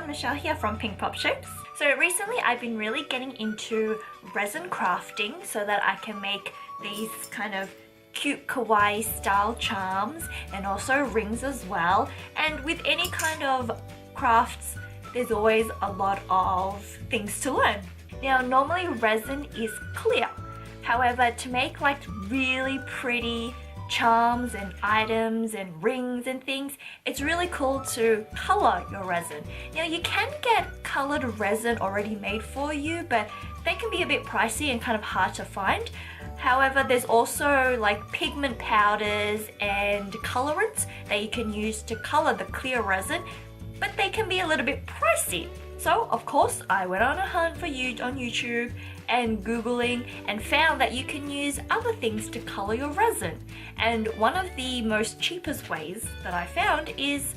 everyone, Michelle here from Pink Pop Shapes. So recently I've been really getting into resin crafting so that I can make these kind of cute kawaii style charms and also rings as well. And with any kind of crafts, there's always a lot of things to learn. Now normally resin is clear, however to make like really pretty charms and items and rings and things, it's really cool to color your resin. Now you can get colored resin already made for you, but they can be a bit pricey and kind of hard to find. However, there's also like pigment powders and colorants that you can use to color the clear resin, but they can be a little bit pricey. So of course I went on a hunt for you on YouTube and Googling and found that you can use other things to color your resin. And one of the most cheapest ways that I found is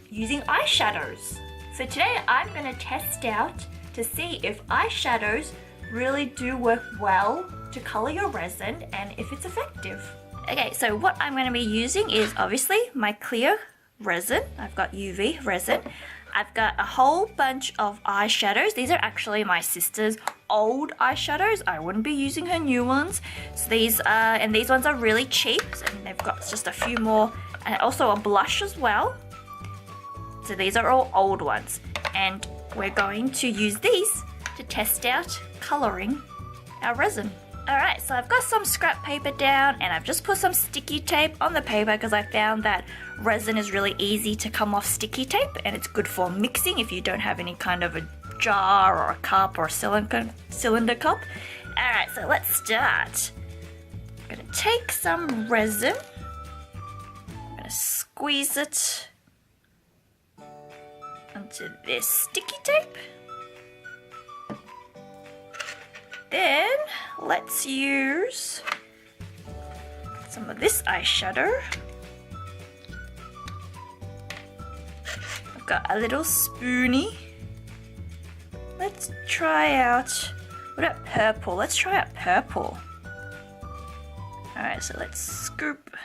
using eyeshadows. So today I'm going to test out to see if eyeshadows really do work well to color your resin and if it's effective. Okay, so what I'm going to be using is obviously my clear resin. I've got UV resin. I've got a whole bunch of eyeshadows. These are actually my sister's old eyeshadows. I wouldn't be using her new ones. So these ones are really cheap, and they've got just a few more, and also a blush as well. So these are all old ones, and we're going to use these to test out coloring our resin. Alright, so I've got some scrap paper down and I've just put some sticky tape on the paper because I found that resin is really easy to come off sticky tape and it's good for mixing if you don't have any kind of a jar or a cup or a cylinder cup. Alright, so let's start. I'm going to take some resin, I'm going to squeeze it onto this sticky tape. Then let's use some of this eyeshadow. I've got a little spoonie. Let's try out, what about purple? Let's try out purple. Alright, so let's scoop.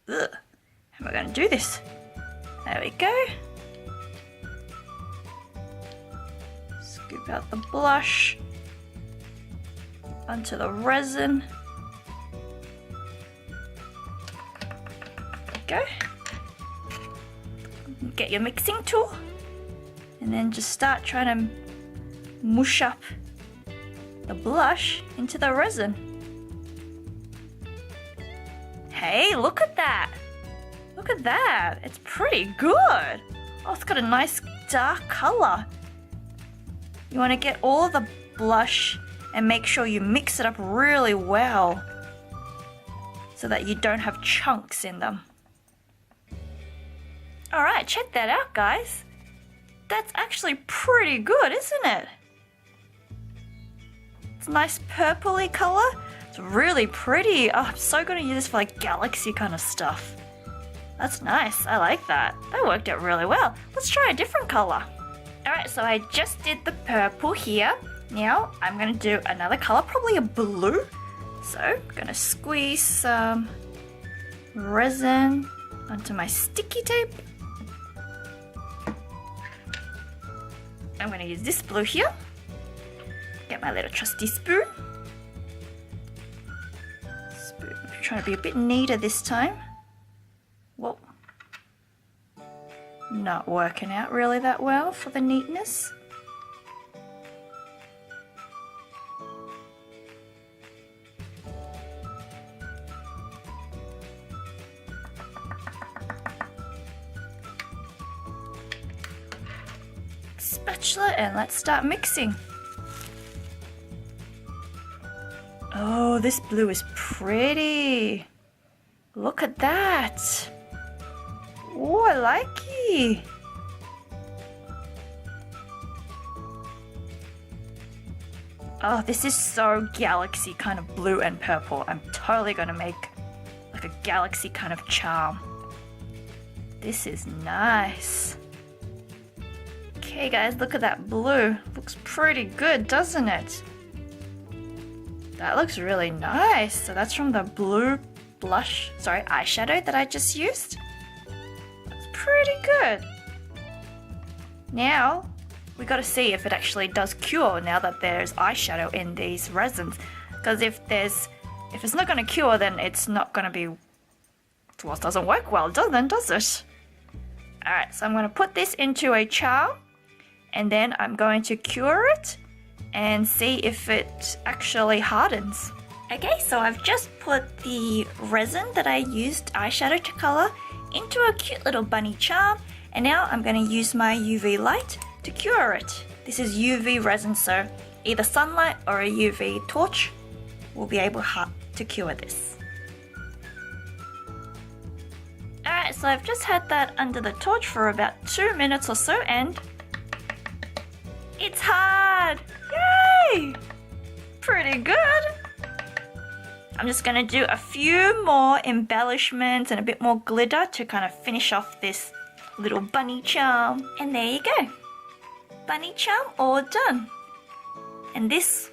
Ugh. How am I going to do this? There we go. Scoop out the blush onto the resin. There we go. Get your mixing tool and then just start trying to mush up the blush into the resin. Hey, look at that! Look at that! It's pretty good! Oh, it's got a nice dark color. You want to get all the blush and make sure you mix it up really well so that you don't have chunks in them. Alright, check that out, guys. That's actually pretty good, isn't it? It's a nice purpley color. It's really pretty. Oh, I'm so going to use this for like galaxy kind of stuff. That's nice. I like that. That worked out really well. Let's try a different color. Alright, so I just did the purple here. Now I'm going to do another color, probably a blue. So I'm going to squeeze some resin onto my sticky tape. I'm going to use this blue here. Get my little trusty spoon. I'm trying to be a bit neater this time. Whoa. Not working out really that well for the neatness. Spatula, and let's start mixing. Oh, this blue is pretty. Look at that. Oh, I like it. Oh, this is so galaxy kind of blue and purple. I'm totally gonna make like a galaxy kind of charm. This is nice. Okay guys, look at that blue. Looks pretty good, doesn't it? That looks really nice. So that's from the blue eyeshadow that I just used. That's pretty good. Now we gotta see if it actually does cure now that there's eyeshadow in these resins. Because if it's not gonna cure, then it's not gonna be, well, it doesn't work well, does it? Alright, so I'm gonna put this into a charm and then I'm going to cure it and see if it actually hardens. Okay, so I've just put the resin that I used eyeshadow to color into a cute little bunny charm, and now I'm going to use my UV light to cure it. This is UV resin, so either sunlight or a UV torch will be able to cure this. Alright, so I've just had that under the torch for about 2 minutes or so, and it's hard! Yay! Pretty good! I'm just going to do a few more embellishments and a bit more glitter to kind of finish off this little bunny charm. And there you go. Bunny charm all done. And this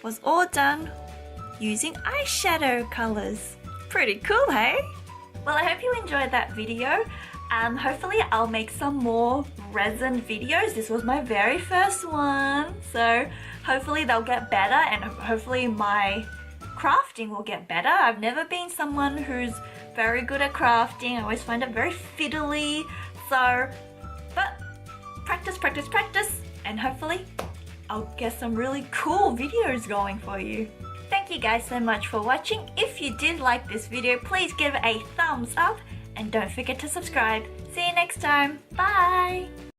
was all done using eyeshadow colors. Pretty cool, hey? Well, I hope you enjoyed that video. Hopefully I'll make some more resin videos. This was my very first one. So hopefully they'll get better and hopefully my crafting will get better. I've never been someone who's very good at crafting. I always find it very fiddly. So, but practice, practice, practice, and hopefully I'll get some really cool videos going for you. Thank you guys so much for watching. If you did like this video, please give it a thumbs up and don't forget to subscribe. See you next time. Bye!